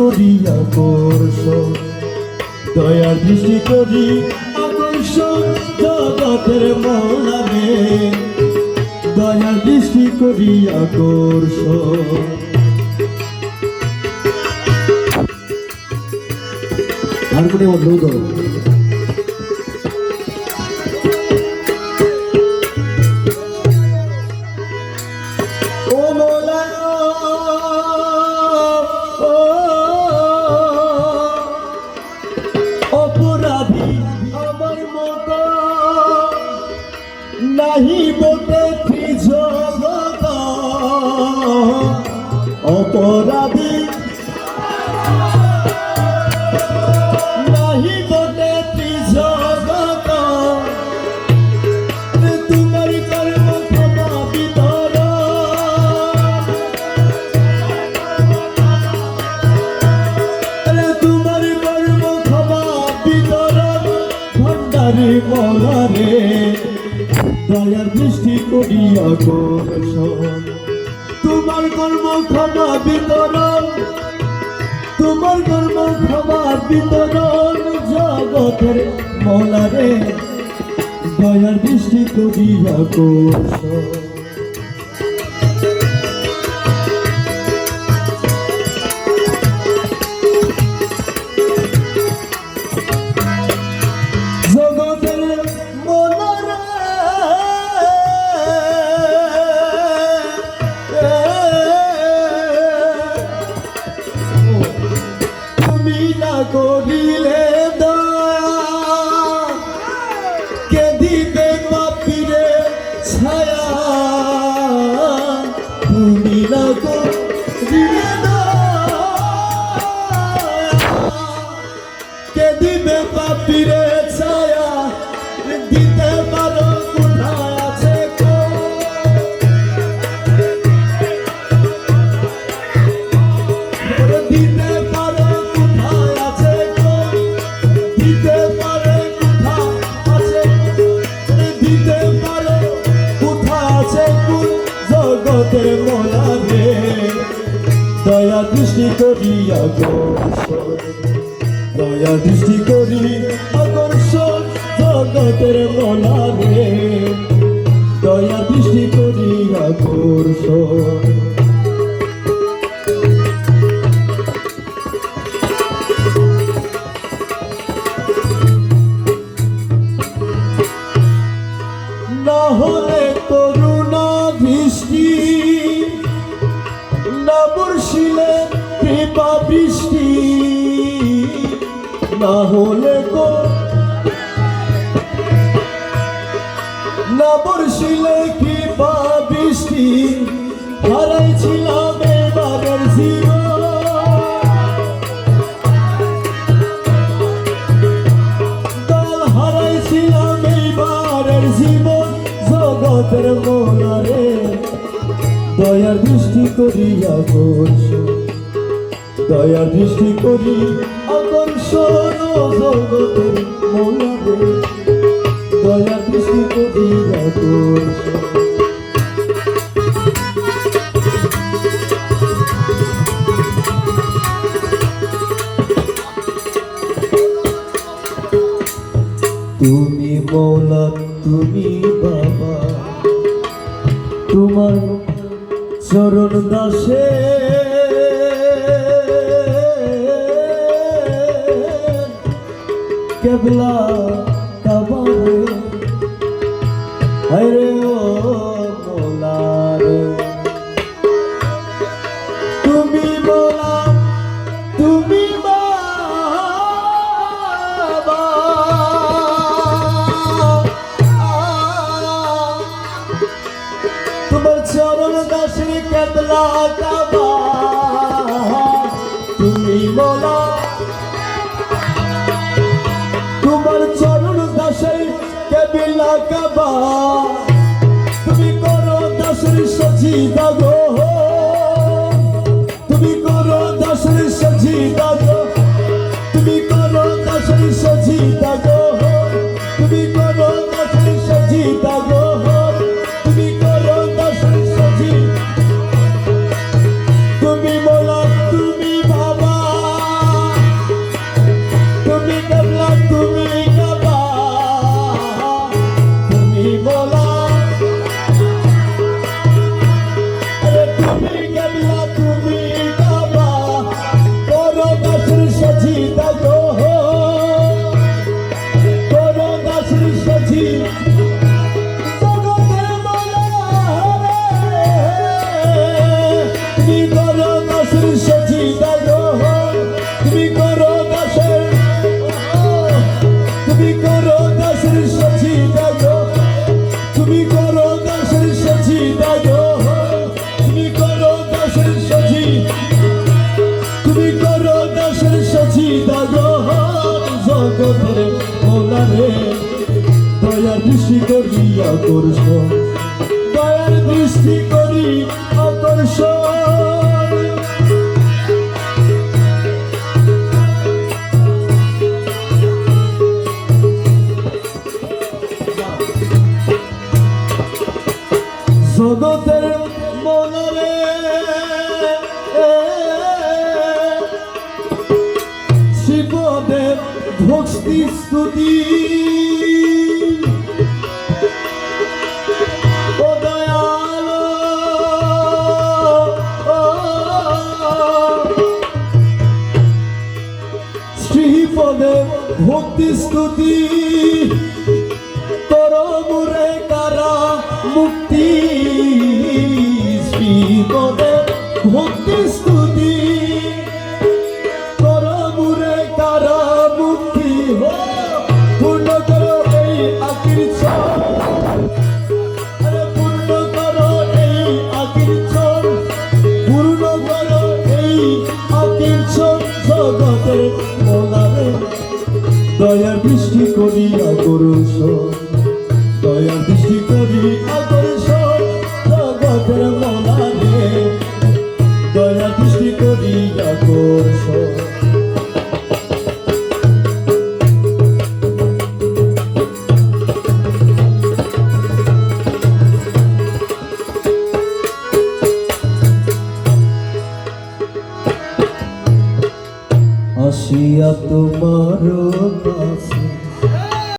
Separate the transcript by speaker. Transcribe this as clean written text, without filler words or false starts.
Speaker 1: করিয়া আকর্ষণ, দয়ার দৃষ্টি করি আকর্ষণ জগতের মৌলারে, দয়ার দৃষ্টি করি আকর্ষণ। হারমোনিয়াম বন্ধ। অপরাধী আমার মতো নাহি বটে জগত, অপরাধী নাহি বটে জগত, তোমার কর্ম ক্ষমা বিতর, তোমার কর্ম ক্ষমা বিতর ভণ্ডারী মৌলারে, দয়ার দৃষ্টি করিয়া আকর্ষণ, তোমার কর্ম ক্ষমা বিতরণ, তোমার কর্ম ক্ষমা বিতরণ জগতের মৌলারে, দয়ার দৃষ্টি করিয়া আকর্ষণ। করিলে দয়া কে দিবে পাপিরে ছায়া, তুমি না করিলে কে দিবে পাপিরে ছায়া, দিতে পারো কোথায় আছে দিতে পারো জগতের মৌলারে, দয়া দৃষ্টি করি আকর্ষণ, দয়া দৃষ্টি করি আকর্ষণ জগতের মৌলারে, দয়া দৃষ্টি করি আকর্ষণ। না হলে করুণা দৃষ্টি, না বর্ষিলে কৃপা বৃষ্টি, না হলে না বর্ষিলে কৃপা বৃষ্টি, হারাইছিলাম এবারের জীবন, দল হারাইছিলাম এইবারের জীবন জগতের মৌলারে, দয়ার দৃষ্টি করি আকর্ষণ, দয়ার দৃষ্টি করি আকর্ষণ জগতের মৌলারে, দয়ার দৃষ্টি করি আকর্ষণ। তুমি মৌলা তুমি বাবা, তোমার চরণ দাসে কেবলা কাবারে, হরে ও মৌলারে, তুমি মৌলা তুমি বাবা, তোমার চরণ দাসে কেবলা কাবা, তুমি মৌলা তোমার চরণ দাসে কেবলা কাবা, তুমি করো দাসের সজিদা গো, তুমি করো দাসের সজিদা গো, তুমি করো দাসের সজিদা গো, তুমি করো দাসের সজিদা গো, তুমি করো দাসের সজিদা। সৃষ্টি করি আকর্ষণ জগতের মনরে শিবদেব ভক্তি স্তুতি ও দয়ালো শ্রীপদেব ভক্তি স্তুতি করমুরে কারা মুক্তি শ্রীপদেব ভক্তি স্তুতি করমুরে কারা মুক্তি পূর্ণ করো এই আকৃষ্ট পূর্ণ করো এই আকৃষ্ট পূর্ণ করো এই আকৃষ্ট জগতের মনারে দয়ার দৃষ্টি করি আকর্ষণ দয়ার দৃষ্টি করি আকর্ষণ জগতের মনারে দয়ার দৃষ্টি করি আকর্ষণ আসিয়া তোমার কাছে